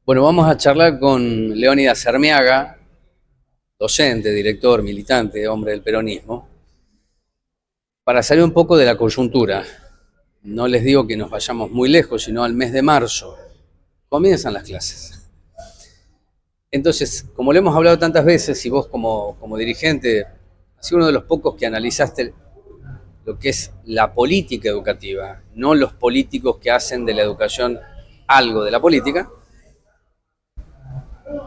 Bueno, vamos a charlar con Leónidas Armeaga, docente, director, militante, hombre del peronismo, para salir un poco de la coyuntura. No les digo que nos vayamos muy lejos, sino al mes de marzo. Comienzan las clases. Entonces, como lo hemos hablado tantas veces, y vos como dirigente, has sido uno de los pocos que analizaste lo que es la política educativa, no los políticos que hacen de la educación algo de la política.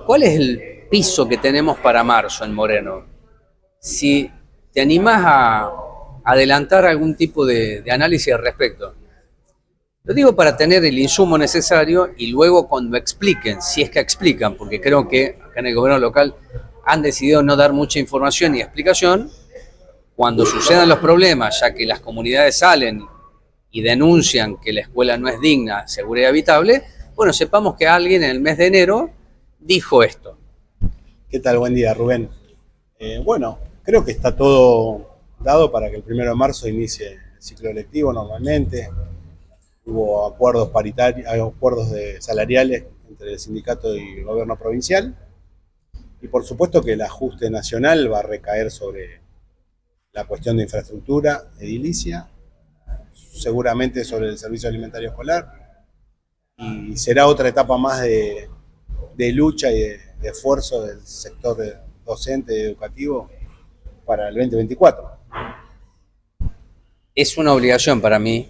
¿Cuál es el piso que tenemos para marzo en Moreno? Si te animás a adelantar algún tipo de análisis al respecto. Lo digo para tener el insumo necesario y luego cuando expliquen, si es que explican, porque creo que acá en el gobierno local han decidido no dar mucha información ni explicación, cuando sucedan los problemas, ya que las comunidades salen y denuncian que la escuela no es digna, segura y habitable, bueno, sepamos que alguien en el mes de enero dijo esto. ¿Qué tal? Buen día, Rubén. Bueno, creo que está todo dado para que el 1 de marzo inicie el ciclo lectivo normalmente. Hubo acuerdos paritarios, acuerdos salariales entre el sindicato y el gobierno provincial. Y por supuesto que el ajuste nacional va a recaer sobre la cuestión de infraestructura edilicia, seguramente sobre el servicio alimentario escolar. Y será otra etapa más de lucha y de esfuerzo del sector docente y educativo para el 2024. Es una obligación para mí,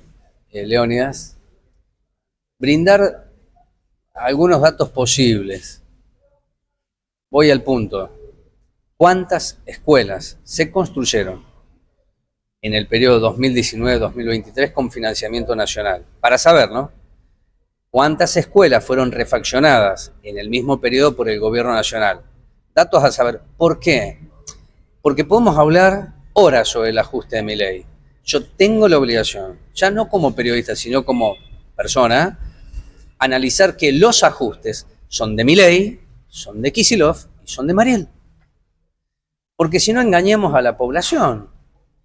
Leónidas, brindar algunos datos posibles. Voy al punto. ¿Cuántas escuelas se construyeron en el periodo 2019-2023 con financiamiento nacional? Para saber, ¿no? ¿Cuántas escuelas fueron refaccionadas en el mismo periodo por el gobierno nacional? Datos a saber. ¿Por qué? Porque podemos hablar horas sobre el ajuste de mi ley. Yo tengo la obligación, ya no como periodista, sino como persona, analizar que los ajustes son de Milei, son de Kicillof y son de Mariel. Porque si no engañamos a la población.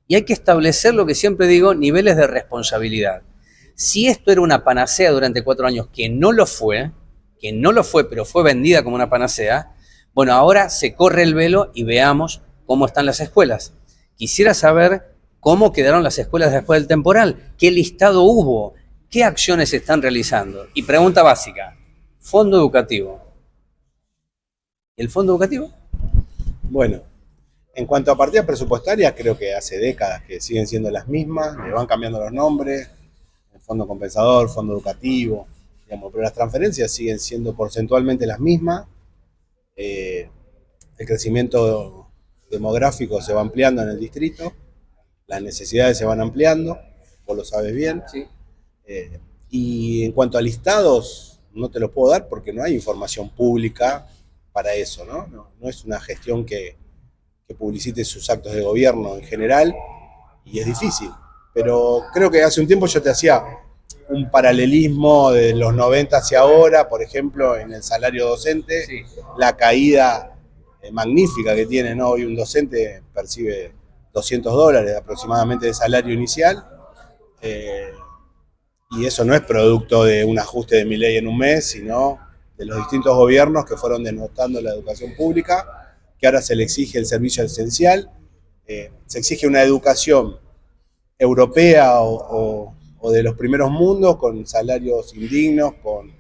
Y hay que establecer lo que siempre digo, niveles de responsabilidad. Si esto era una panacea durante 4 años, que no lo fue, pero fue vendida como una panacea, bueno, ahora se corre el velo y veamos cómo están las escuelas. Quisiera saber cómo quedaron las escuelas después del temporal, qué listado hubo, qué acciones se están realizando. Y pregunta básica, fondo educativo. ¿El fondo educativo? Bueno, en cuanto a partidas presupuestarias, creo que hace décadas que siguen siendo las mismas, le van cambiando los nombres, el fondo compensador, fondo educativo, digamos, pero las transferencias siguen siendo porcentualmente las mismas. El crecimiento demográfico se va ampliando en el distrito, las necesidades se van ampliando, vos lo sabes bien. Sí. Y en cuanto a listados, no te los puedo dar porque no hay información pública para eso, ¿no? No es una gestión que publicite sus actos de gobierno en general y es difícil. Pero creo que hace un tiempo yo te hacía un paralelismo de los 90 hacia ahora, por ejemplo, en el salario docente, Sí. la caída magnífica que tiene, ¿no? Hoy un docente percibe $200 aproximadamente de salario inicial, y eso no es producto de un ajuste de Milei en un mes, sino de los distintos gobiernos que fueron denostando la educación pública, que ahora se le exige el servicio esencial, se exige una educación europea o de los primeros mundos, con salarios indignos, con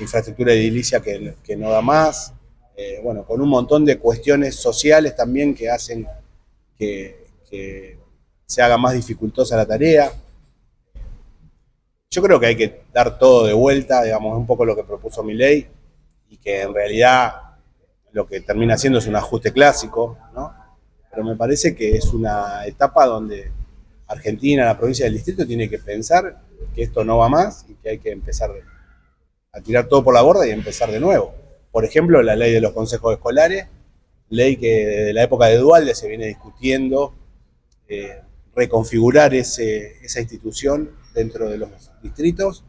infraestructura edilicia que no da más, bueno, con un montón de cuestiones sociales también que hacen que se haga más dificultosa la tarea. Yo creo que hay que dar todo de vuelta, digamos, un poco lo que propuso Milei, y que en realidad lo que termina siendo es un ajuste clásico, ¿no? Pero me parece que es una etapa donde Argentina, la provincia del distrito, tiene que pensar que esto no va más y que hay que empezar a tirar todo por la borda y empezar de nuevo. Por ejemplo, la ley de los consejos escolares, ley que desde la época de Duhalde se viene discutiendo, reconfigurar esa institución dentro de los distritos,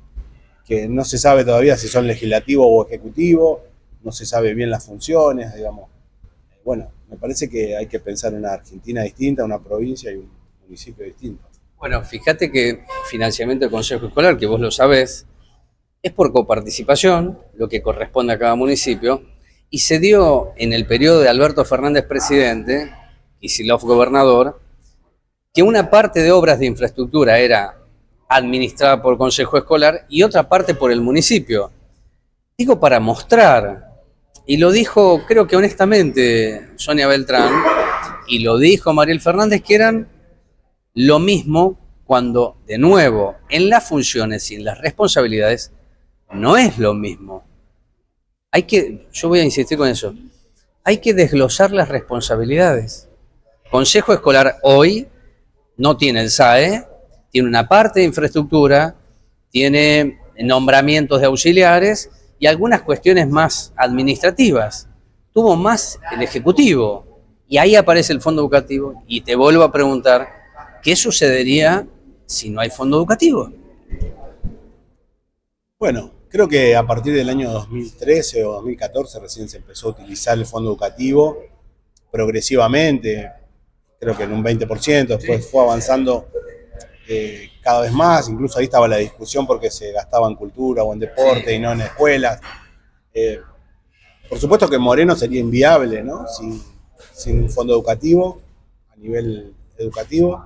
que no se sabe todavía si son legislativo o ejecutivo, no se sabe bien las funciones, digamos. Bueno, me parece que hay que pensar en una Argentina distinta, una provincia y un municipio distinto. Bueno, fíjate que financiamiento del Consejo Escolar, que vos lo sabés, es por coparticipación, lo que corresponde a cada municipio, y se dio en el periodo de Alberto Fernández presidente, Kicillof gobernador, que una parte de obras de infraestructura era administrada por el Consejo Escolar y otra parte por el municipio. Digo, para mostrar, y lo dijo creo que honestamente Sonia Beltrán, y lo dijo Mariel Fernández, que eran lo mismo cuando, de nuevo, en las funciones y en las responsabilidades, no es lo mismo. Yo voy a insistir con eso, hay que desglosar las responsabilidades. Consejo Escolar hoy no tiene el SAE, tiene una parte de infraestructura, tiene nombramientos de auxiliares y algunas cuestiones más administrativas. Tuvo más el Ejecutivo y ahí aparece el Fondo Educativo y te vuelvo a preguntar, ¿qué sucedería si no hay Fondo Educativo? Bueno, creo que a partir del año 2013 o 2014 recién se empezó a utilizar el Fondo Educativo progresivamente, creo que en un 20%, después fue avanzando cada vez más, incluso ahí estaba la discusión porque se gastaba en cultura o en deporte y no en escuelas. Por supuesto que Moreno sería inviable, ¿no? Sin un fondo educativo, a nivel educativo,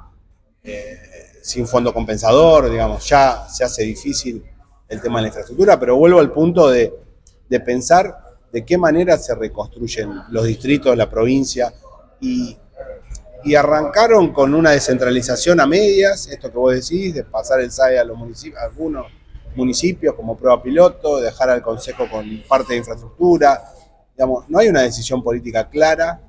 sin fondo compensador, digamos, ya se hace difícil el tema de la infraestructura, pero vuelvo al punto de pensar de qué manera se reconstruyen los distritos, la provincia, y arrancaron con una descentralización a medias, esto que vos decís, de pasar el SAE a los municipios, a algunos municipios como prueba piloto, dejar al Consejo con parte de infraestructura. Digamos, no hay una decisión política clara.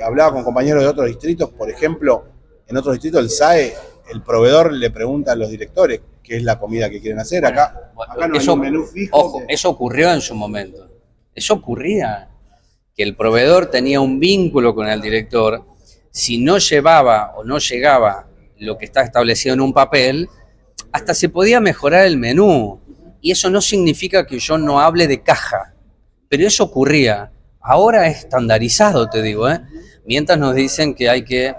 Hablaba con compañeros de otros distritos, por ejemplo, en otros distritos el SAE, el proveedor le pregunta a los directores qué es la comida que quieren hacer. Acá no hay un menú fijo. Ojo, eso ocurrió en su momento. Eso ocurría, que el proveedor tenía un vínculo con el director. Si no llevaba o no llegaba lo que está establecido en un papel, hasta se podía mejorar el menú. Y eso no significa que yo no hable de caja, pero eso ocurría. Ahora es estandarizado, te digo, mientras nos dicen que hay que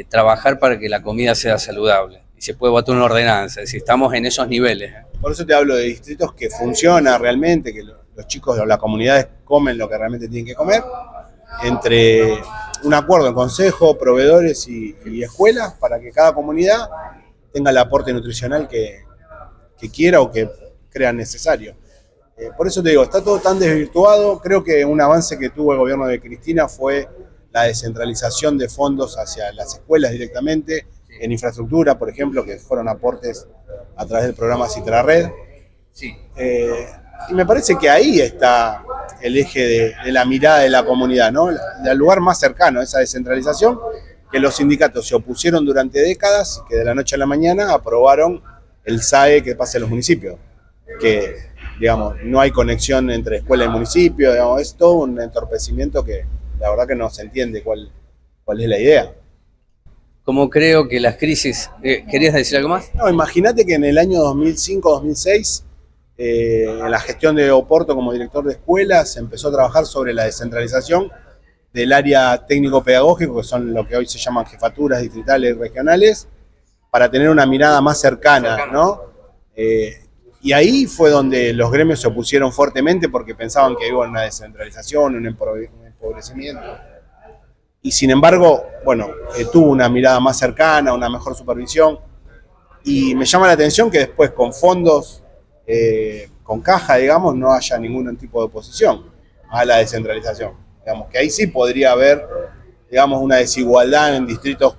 trabajar para que la comida sea saludable. Y se puede votar una ordenanza, es decir, estamos en esos niveles. Por eso te hablo de distritos que funciona realmente, que los chicos o las comunidades comen lo que realmente tienen que comer, entre un acuerdo en consejo, proveedores y escuelas para que cada comunidad tenga el aporte nutricional que quiera o que crea necesario. Por eso te digo, está todo tan desvirtuado. Creo que un avance que tuvo el gobierno de Cristina fue la descentralización de fondos hacia las escuelas directamente, en infraestructura, por ejemplo, que fueron aportes a través del programa Citrared. Sí. Y me parece que ahí está el eje de la mirada de la comunidad, ¿no? Del lugar más cercano a esa descentralización, que los sindicatos se opusieron durante décadas y que de la noche a la mañana aprobaron el SAE que pase a los municipios. Que, digamos, no hay conexión entre escuela y municipio, digamos, es todo un entorpecimiento que la verdad que no se entiende cuál es la idea. Como creo que las crisis... ¿Querías decir algo más? No, imagínate que en el año 2005-2006, en la gestión de Oporto como director de escuelas, se empezó a trabajar sobre la descentralización del área técnico-pedagógico, que son lo que hoy se llaman jefaturas distritales y regionales, para tener una mirada más cercana, ¿no? Y ahí fue donde los gremios se opusieron fuertemente porque pensaban que iba a una descentralización, un empobrecimiento. Y sin embargo, bueno, tuvo una mirada más cercana, una mejor supervisión. Y me llama la atención que después con fondos, con caja, digamos, no haya ningún tipo de oposición a la descentralización. Digamos que ahí sí podría haber, digamos, una desigualdad en distritos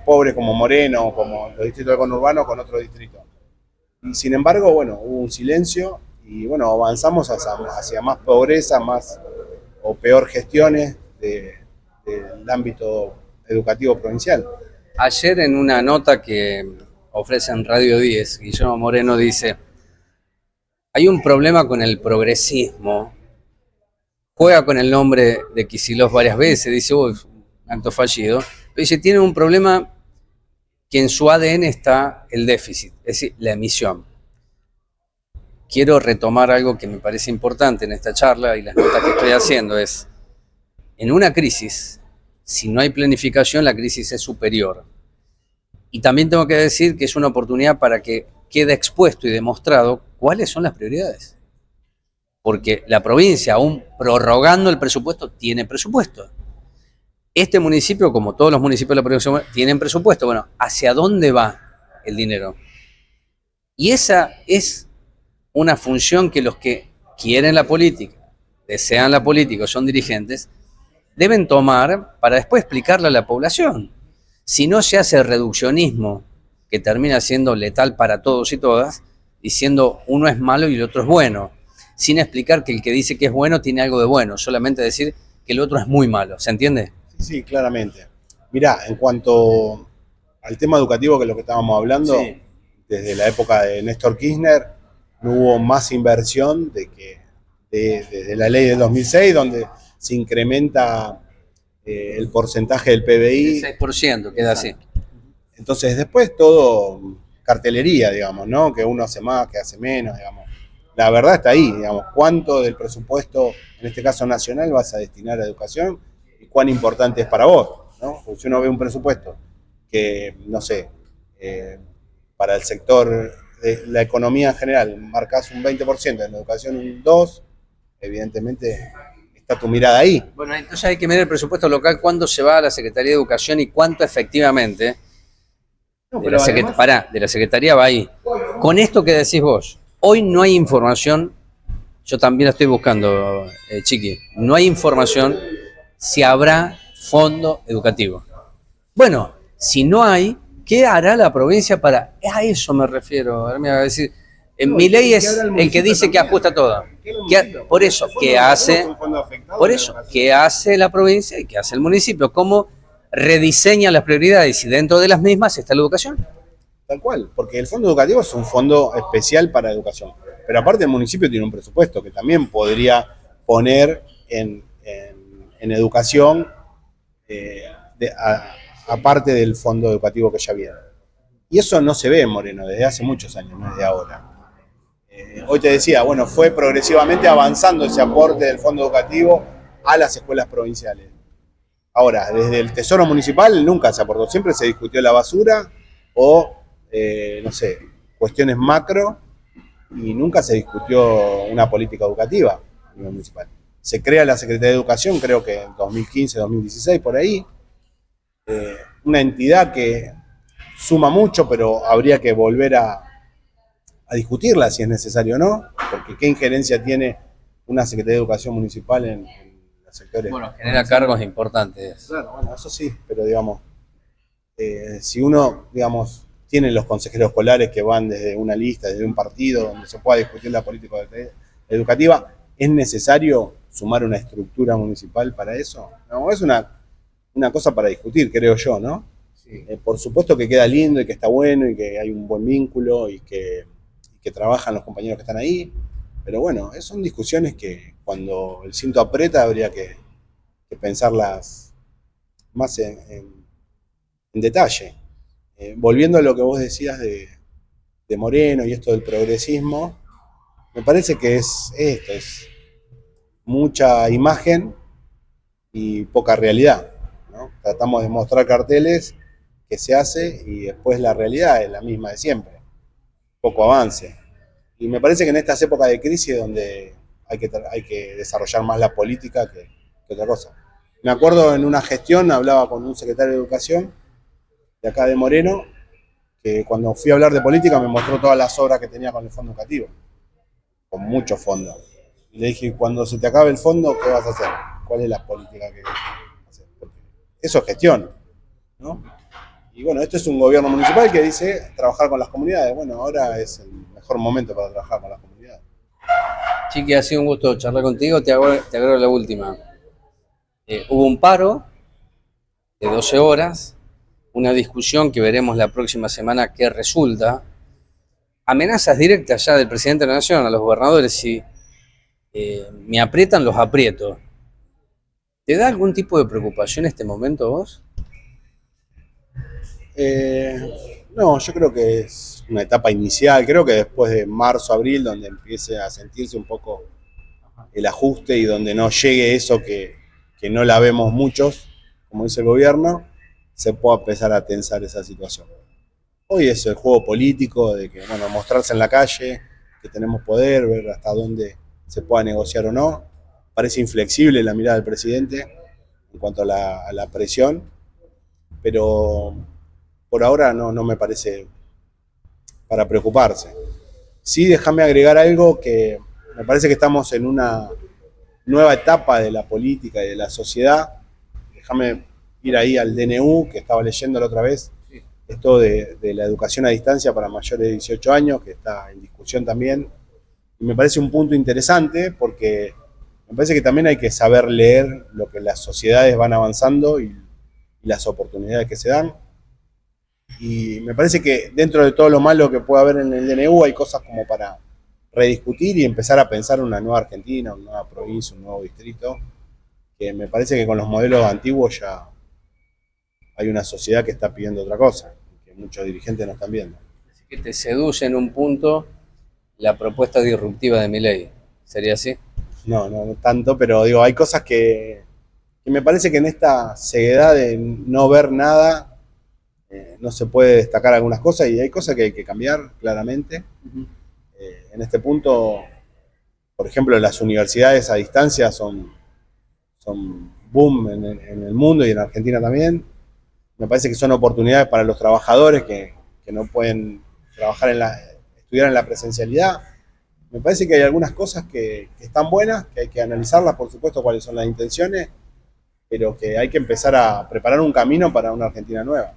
pobres como Moreno, como los distritos del conurbano con otros distritos. Y sin embargo, bueno, hubo un silencio y bueno, avanzamos hacia más pobreza, más o peor gestiones del ámbito educativo provincial. Ayer en una nota que ofrece en Radio 10, Guillermo Moreno dice: hay un problema con el progresismo. Juega con el nombre de Kicillof varias veces, dice, un acto fallido, pero dice, tiene un problema que en su ADN está el déficit, es decir, la emisión. Quiero retomar algo que me parece importante en esta charla y las notas que estoy haciendo es, en una crisis, si no hay planificación, la crisis es superior. Y también tengo que decir que es una oportunidad para que queda expuesto y demostrado cuáles son las prioridades. Porque la provincia, aún prorrogando el presupuesto, tiene presupuesto. Este municipio, como todos los municipios de la provincia, tienen presupuesto. Bueno, ¿hacia dónde va el dinero? Y esa es una función que los que quieren la política, desean la política, son dirigentes, deben tomar para después explicarle a la población. Si no se hace reduccionismo, que termina siendo letal para todos y todas, diciendo uno es malo y el otro es bueno, sin explicar que el que dice que es bueno tiene algo de bueno, solamente decir que el otro es muy malo, ¿se entiende? Sí, claramente. Mirá, en cuanto al tema educativo, que es lo que estábamos hablando, Sí. desde la época de Néstor Kirchner no hubo más inversión desde la ley del 2006, donde se incrementa el porcentaje del PBI. El 6% queda así. Entonces después todo cartelería, digamos, ¿no? Que uno hace más, que hace menos, digamos. La verdad está ahí, digamos, cuánto del presupuesto, en este caso nacional, vas a destinar a educación y cuán importante es para vos, ¿no? Porque si uno ve un presupuesto que, no sé, para el sector de la economía en general, marcas un 20%, en la educación un 2%, evidentemente está tu mirada ahí. Bueno, entonces hay que medir el presupuesto local, cuándo se va a la Secretaría de Educación y cuánto efectivamente No, de la Secretaría va ahí. Con esto que decís vos, hoy no hay información, yo también la estoy buscando, Chiqui, no hay información si habrá fondo educativo. Bueno, si no hay, ¿qué hará la provincia para...? A eso me refiero, a decir, mi ley es el que dice que ajusta todo. Por eso, ¿qué hace la provincia y qué hace el municipio? ¿Cómo rediseña las prioridades y dentro de las mismas está la educación? Tal cual, porque el fondo educativo es un fondo especial para educación. Pero aparte el municipio tiene un presupuesto que también podría poner en educación aparte del fondo educativo que ya viene. Y eso no se ve en Moreno desde hace muchos años, no es de ahora. Hoy te decía, bueno, fue progresivamente avanzando ese aporte del fondo educativo a las escuelas provinciales. Ahora, desde el Tesoro Municipal nunca se aportó, siempre se discutió la basura o, no sé, cuestiones macro y nunca se discutió una política educativa a nivel municipal. Se crea la Secretaría de Educación, creo que en 2015, 2016, por ahí, una entidad que suma mucho, pero habría que volver a discutirla si es necesario o no, porque qué injerencia tiene una Secretaría de Educación Municipal en los sectores. Bueno, genera cargos importantes. Claro, bueno, eso sí, pero digamos, si uno, digamos, tiene los consejeros escolares que van desde una lista, desde un partido, donde se pueda discutir la política educativa, ¿es necesario sumar una estructura municipal para eso? No, es una cosa para discutir, creo yo, ¿no? Sí. Por supuesto que queda lindo y que está bueno y que hay un buen vínculo y que trabajan los compañeros que están ahí, pero bueno, son discusiones que cuando el cinto aprieta habría que pensarlas más en detalle. Volviendo a lo que vos decías de Moreno y esto del progresismo, me parece que es esto, es mucha imagen y poca realidad, ¿no? Tratamos de mostrar carteles que se hace y después la realidad es la misma de siempre, poco avance. Y me parece que en estas épocas de crisis es donde hay que desarrollar más la política que otra cosa. Me acuerdo en una gestión, hablaba con un secretario de Educación de acá de Moreno, que cuando fui a hablar de política me mostró todas las obras que tenía con el fondo educativo, con muchos fondos. Y le dije, cuando se te acabe el fondo, ¿qué vas a hacer? ¿Cuál es la política que vas a hacer? Porque eso es gestión, ¿no? Y bueno, esto es un gobierno municipal que dice trabajar con las comunidades. Bueno, ahora es el mejor momento para trabajar con las comunidades. Chiqui, ha sido un gusto charlar contigo. Te agrego la última. Hubo un paro de 12 horas, una discusión que veremos la próxima semana qué resulta. Amenazas directas ya del presidente de la Nación a los gobernadores: si me aprietan, los aprieto. ¿Te da algún tipo de preocupación en este momento vos? No, yo creo que es una etapa inicial, creo que después de marzo, abril, donde empiece a sentirse un poco el ajuste y donde no llegue eso que no la vemos muchos, como dice el gobierno, se pueda empezar a tensar esa situación. Hoy es el juego político de que, bueno, mostrarse en la calle, que tenemos poder, ver hasta dónde se pueda negociar o no. Parece inflexible la mirada del presidente en cuanto a la presión, pero por ahora no me parece para preocuparse. Sí, déjame agregar algo que me parece que estamos en una nueva etapa de la política y de la sociedad. Déjame ir ahí al DNU, que estaba leyendo la otra vez, esto de la educación a distancia para mayores de 18 años, que está en discusión también. Y me parece un punto interesante porque me parece que también hay que saber leer lo que las sociedades van avanzando y las oportunidades que se dan. Y me parece que dentro de todo lo malo que puede haber en el DNU hay cosas como para rediscutir y empezar a pensar una nueva Argentina, una nueva provincia, un nuevo distrito, que me parece que con los modelos antiguos ya hay una sociedad que está pidiendo otra cosa, que muchos dirigentes no están viendo. Así que te seduce en un punto la propuesta disruptiva de Milei. ¿Sería así? No tanto, pero digo, hay cosas que me parece que en esta ceguedad de no ver nada, no se puede destacar algunas cosas y hay cosas que hay que cambiar claramente. En este punto, por ejemplo, las universidades a distancia son boom en el mundo y en Argentina también. Me parece que son oportunidades para los trabajadores que no pueden trabajar estudiar en la presencialidad. Me parece que hay algunas cosas que están buenas, que hay que analizarlas, por supuesto, cuáles son las intenciones, pero que hay que empezar a preparar un camino para una Argentina nueva.